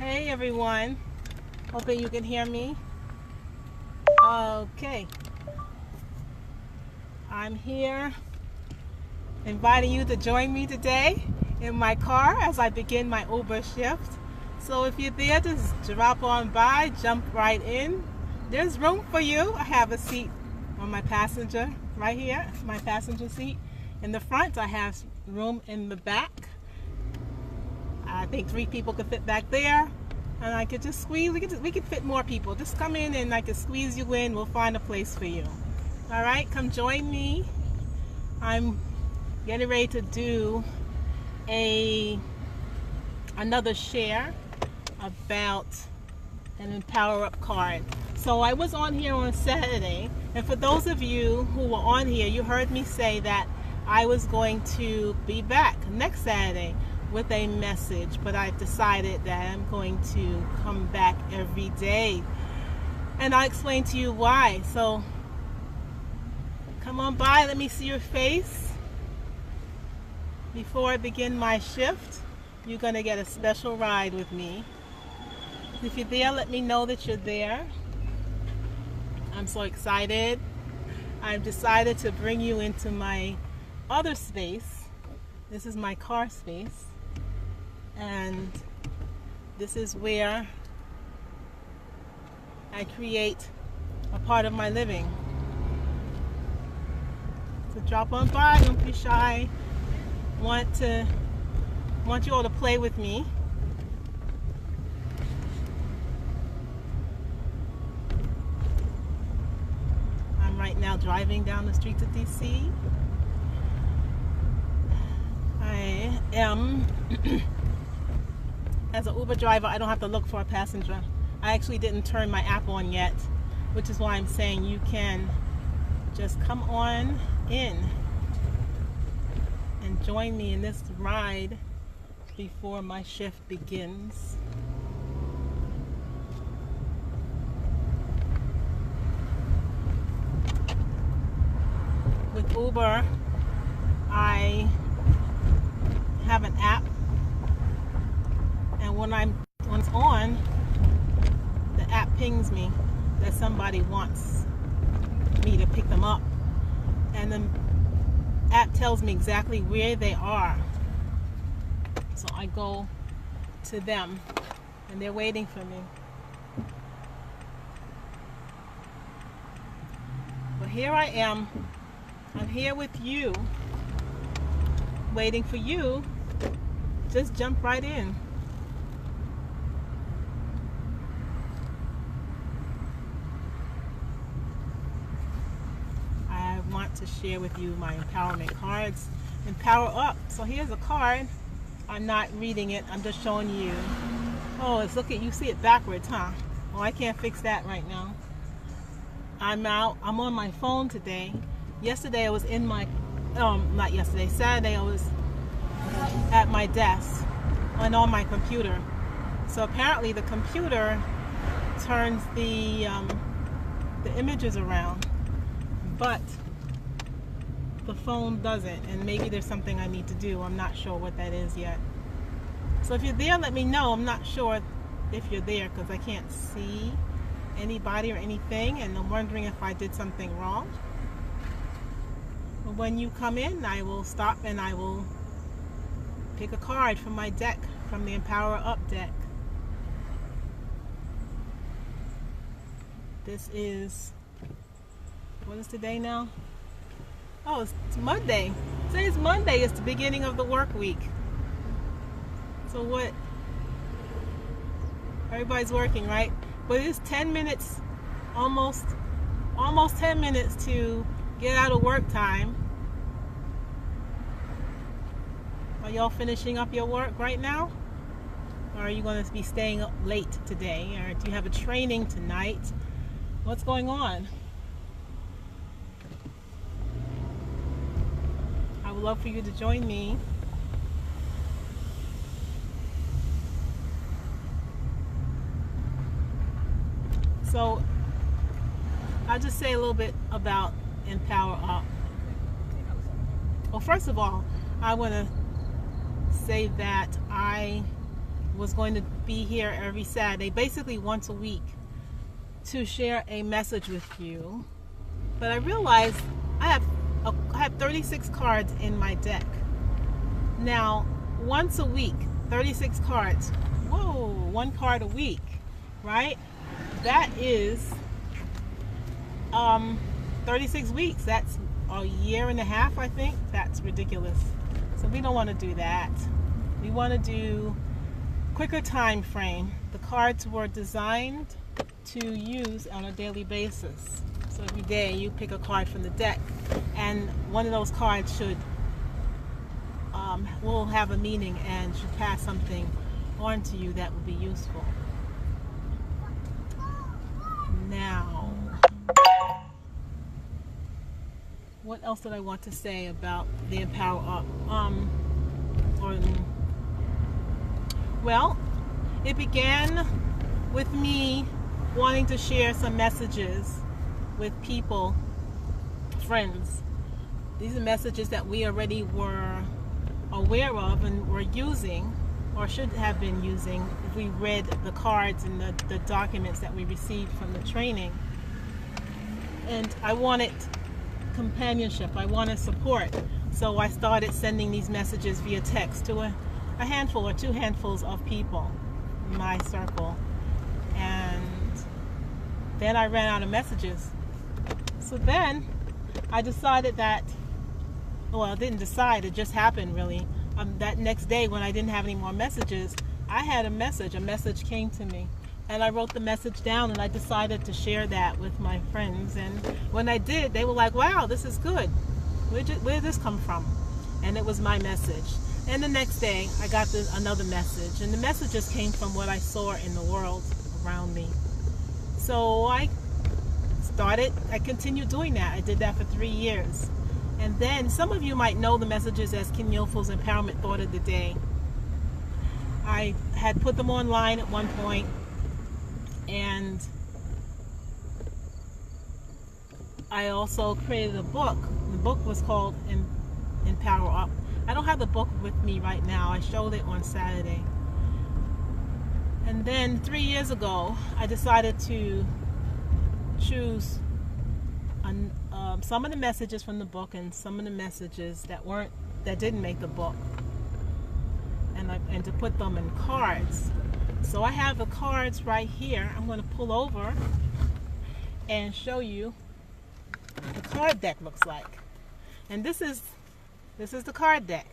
Hey everyone, hoping you can hear me. Okay, I'm here inviting you to join me today in my car as I begin my Uber shift. So if you're there, just drop on by, jump right in. There's room for you. I have a seat on my passenger right here, my passenger seat. In the front, I have room in the back. I think 3 people could fit back there, and I could just squeeze. We could fit more people. Just come in and I could squeeze you in. We'll find a place for you. All right, come join me. I'm getting ready to do another share about an EmpowerUp card. So I was on here on Saturday, and for those of you who were on here, you heard me say that I was going to be back next Saturday with a message, but I've decided that I'm going to come back every day, and I'll explain to you why. So come on by, let me see your face. Before I begin my shift, you're going to get a special ride with me. If you're there, let me know that you're there. I'm so excited. I've decided to bring you into my other space. This is my car space, and this is where I create a part of my living. So drop on by, don't be shy. Want you all to play with me. I'm right now driving down the streets of DC. I am as an Uber driver, I don't have to look for a passenger. I actually didn't turn my app on yet, which is why I'm saying you can just come on in and join me in this ride before my shift begins. With Uber, I have an app, and when it's on, the app pings me that somebody wants me to pick them up, and the app tells me exactly where they are. So I go to them, and they're waiting for me. But here I am. I'm here with you, waiting for you. Just jump right in. I want to share with you my empowerment cards. EmpowerUp. So here's a card. I'm not reading it, I'm just showing you. Oh, it's you see it backwards, huh? Oh, I can't fix that right now. I'm on my phone today. Yesterday I was in my, not yesterday, Saturday I was at my desk and on my computer. So apparently the computer turns the images around, but the phone doesn't, and maybe there's something I need to do. I'm not sure what that is yet. So if you're there, let me know. I'm not sure if you're there because I can't see anybody or anything, and I'm wondering if I did something wrong. But when you come in, I will stop and I will pick a card from my deck, from the EmpowerUp deck. This is, what is today now? Oh, it's Monday. Today's Monday. It's the beginning of the work week. So what? Everybody's working, right? But it's 10 minutes, almost 10 minutes to get out of work time. Are y'all finishing up your work right now? Or are you going to be staying up late today? Or do you have a training tonight? What's going on? I would love for you to join me. So I'll just say a little bit about EmpowerUp. Well, first of all, I want to say that I was going to be here every Saturday, basically once a week, to share a message with you. But I realized I have 36 cards in my deck. Now, once a week, 36 cards. Whoa, one card a week, right? That is 36 weeks. That's a year and a half, I think. That's ridiculous. So we don't want to do that. We want to do quicker time frame. The cards were designed to use on a daily basis. So every day you pick a card from the deck, and one of those cards will have a meaning and should pass something on to you that will be useful. Now, what else did I want to say about the EmpowerUp? Well, it began with me wanting to share some messages with people, friends. These are messages that we already were aware of and were using, or should have been using if we read the cards and the documents that we received from the training. And I wanted companionship, I wanted support, so I started sending these messages via text to a handful or two handfuls of people in my circle, and then I ran out of messages. So then I decided that, well, I didn't decide, it just happened really. That next day when I didn't have any more messages, I had a message came to me, and I wrote the message down, and I decided to share that with my friends. And when I did, they were like, wow, this is good. Where did this come from? And it was my message. And the next day I got another message, and the messages came from what I saw in the world around me. So I continued doing that. I did that for 3 years. And then some of you might know the messages as Kim Yoful's Empowerment Thought of the Day. I had put them online at one point, and I also created a book. The book was called EmpowerUp. I don't have the book with me right now. I showed it on Saturday. And then 3 years ago, I decided to choose some of the messages from the book and some of the messages that didn't make the book, and to put them in cards. So I have the cards right here. I'm going to pull over and show you what the card deck looks like. And this is the card deck.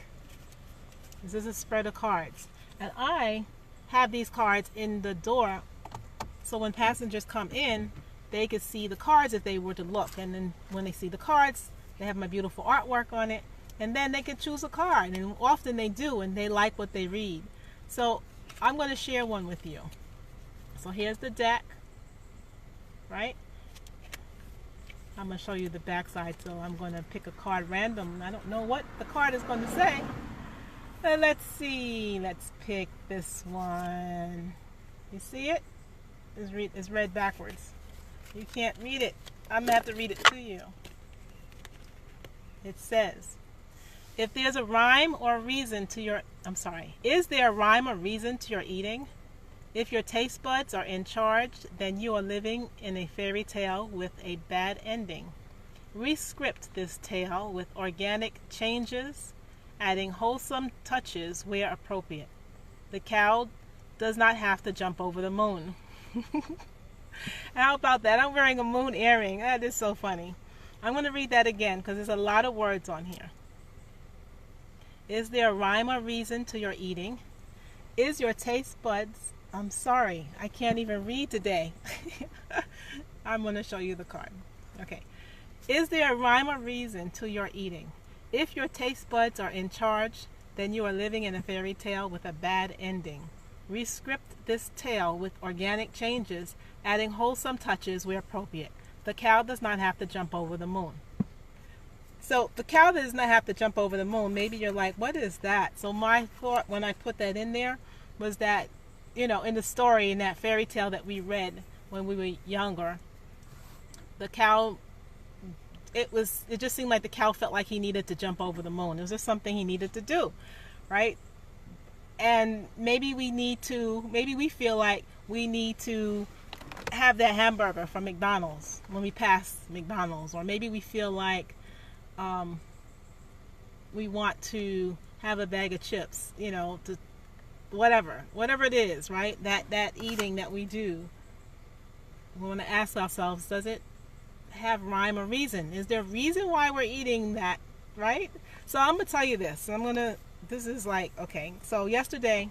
This is a spread of cards, and I have these cards in the door, so when passengers come in, they could see the cards if they were to look. And then when they see the cards, they have my beautiful artwork on it, and then they can choose a card, and often they do, and they like what they read. So I'm going to share one with you. So here's the deck, right? I'm going to show you the back side, so I'm going to pick a card random. I don't know what the card is going to say. Let's see. Let's pick this one. You see it? It's read backwards. You can't read it. I'm going to have to read it to you. It says, if there's a rhyme or reason to your... Is there a rhyme or reason to your eating? If your taste buds are in charge, then you are living in a fairy tale with a bad ending. Rescript this tale with organic changes, adding wholesome touches where appropriate. The cow does not have to jump over the moon. How about that? I'm wearing a moon earring. That is so funny. I'm going to read that again because there's a lot of words on here. Is there a rhyme or reason to your eating? Is your taste buds... I can't even read today. I'm going to show you the card. Okay. Is there a rhyme or reason to your eating? If your taste buds are in charge, then you are living in a fairy tale with a bad ending. Rescript this tale with organic changes, adding wholesome touches where appropriate. The cow does not have to jump over the moon. So the cow does not have to jump over the moon. Maybe you're like, what is that? So my thought when I put that in there was that, you know, in the story, in that fairy tale that we read when we were younger, the cow, it just seemed like the cow felt like he needed to jump over the moon. It was just something he needed to do, right? And maybe we feel like we need to have that hamburger from McDonald's when we pass McDonald's, or maybe we feel like we want to have a bag of chips, to whatever it is, right? That eating that we do, we want to ask ourselves, does it have rhyme or reason? Is there a reason why we're eating that, right? So I'm gonna tell you this. This is like, okay, so yesterday,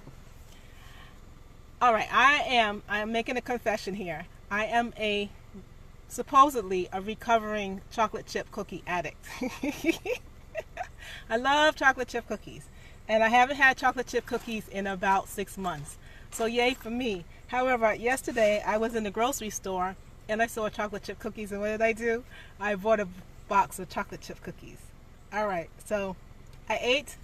all right, I am making a confession here. I am supposedly a recovering chocolate chip cookie addict. I love chocolate chip cookies, and I haven't had chocolate chip cookies in about 6 months. So yay for me. However, yesterday I was in the grocery store and I saw chocolate chip cookies, and what did I do? I bought a box of chocolate chip cookies. All right, so I ate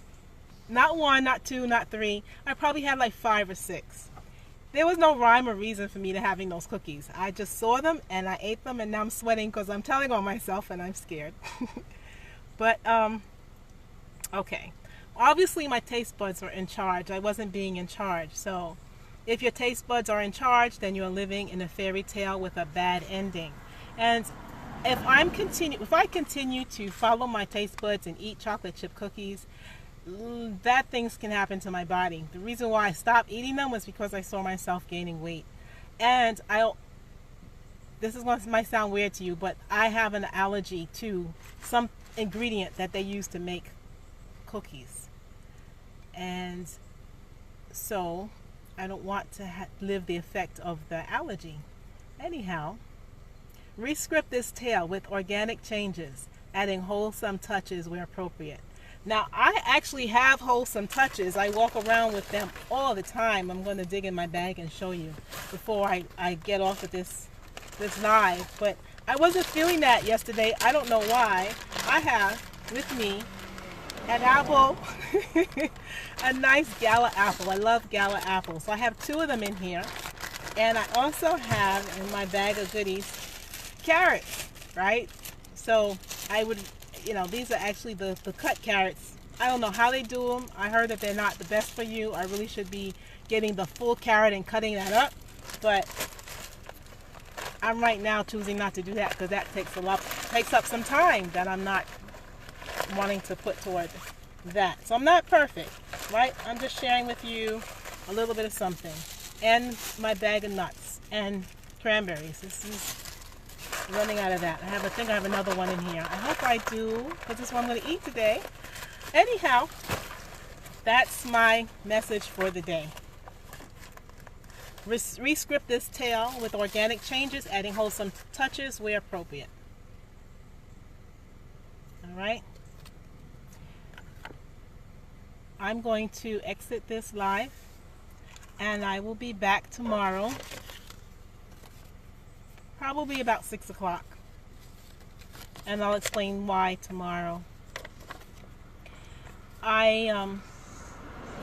not 1, not 2, not 3. I probably had like 5 or 6. There was no rhyme or reason for me to having those cookies. I just saw them and I ate them, and now I'm sweating because I'm telling on myself and I'm scared. But okay, obviously my taste buds were in charge. I wasn't being in charge. So if your taste buds are in charge, then you're living in a fairy tale with a bad ending. And if I continue to follow my taste buds and eat chocolate chip cookies, bad things can happen to my body. The reason why I stopped eating them was because I saw myself gaining weight. And might sound weird to you, but I have an allergy to some ingredient that they use to make cookies. And so I don't want to live the effect of the allergy. Anyhow, rescript this tale with organic changes, adding wholesome touches where appropriate. Now, I actually have wholesome touches. I walk around with them all the time. I'm going to dig in my bag and show you before I get off of this live. But I wasn't feeling that yesterday. I don't know why. I have with me an apple, a nice Gala apple. I love Gala apples. So I have 2 of them in here. And I also have in my bag of goodies carrots, right? So I would, these are actually the cut carrots. I don't know how they do them. I heard that they're not the best for you. I really should be getting the full carrot and cutting that up. But I'm right now choosing not to do that because that takes up some time that I'm not wanting to put toward that. So I'm not perfect, right? I'm just sharing with you a little bit of something. And my bag of nuts and cranberries. This is running out of that. I think I have another one in here. I hope I do, because this is what I'm going to eat today. Anyhow, that's my message for the day. Rescript this tale with organic changes, adding wholesome touches where appropriate. All right. I'm going to exit this live, and I will be back tomorrow. Probably about 6 o'clock. And I'll explain why tomorrow.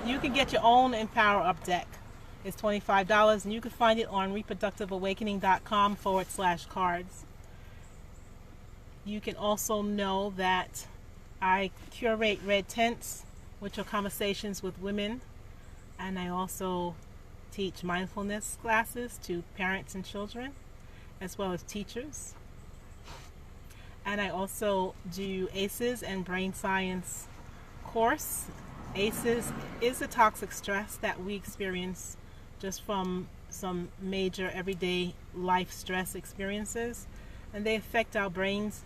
You can get your own EmpowerUp deck. It's $25, and you can find it on reproductiveawakening.com/cards. You can also know that I curate red tints, which are conversations with women, and I also teach mindfulness classes to parents and children, as well as teachers. And I also do ACEs and brain science course. ACEs is the toxic stress that we experience just from some major everyday life stress experiences, and they affect our brains,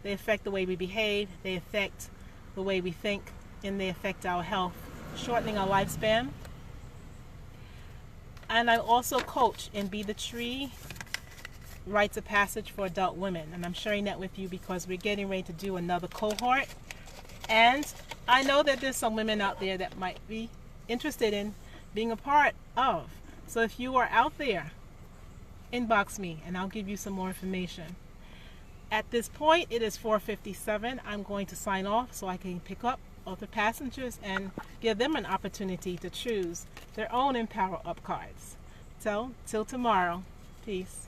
they affect the way we behave, they affect the way we think, and they affect our health, shortening our lifespan. And I also coach in Be the Tree rites of passage for adult women, and I'm sharing that with you because we're getting ready to do another cohort, and I know that there's some women out there that might be interested in being a part of. So if you are out there, inbox me and I'll give you some more information. At this point, it is 4:57. I'm going to sign off so I can pick up other passengers and give them an opportunity to choose their own EmpowerUp cards. So till tomorrow, peace.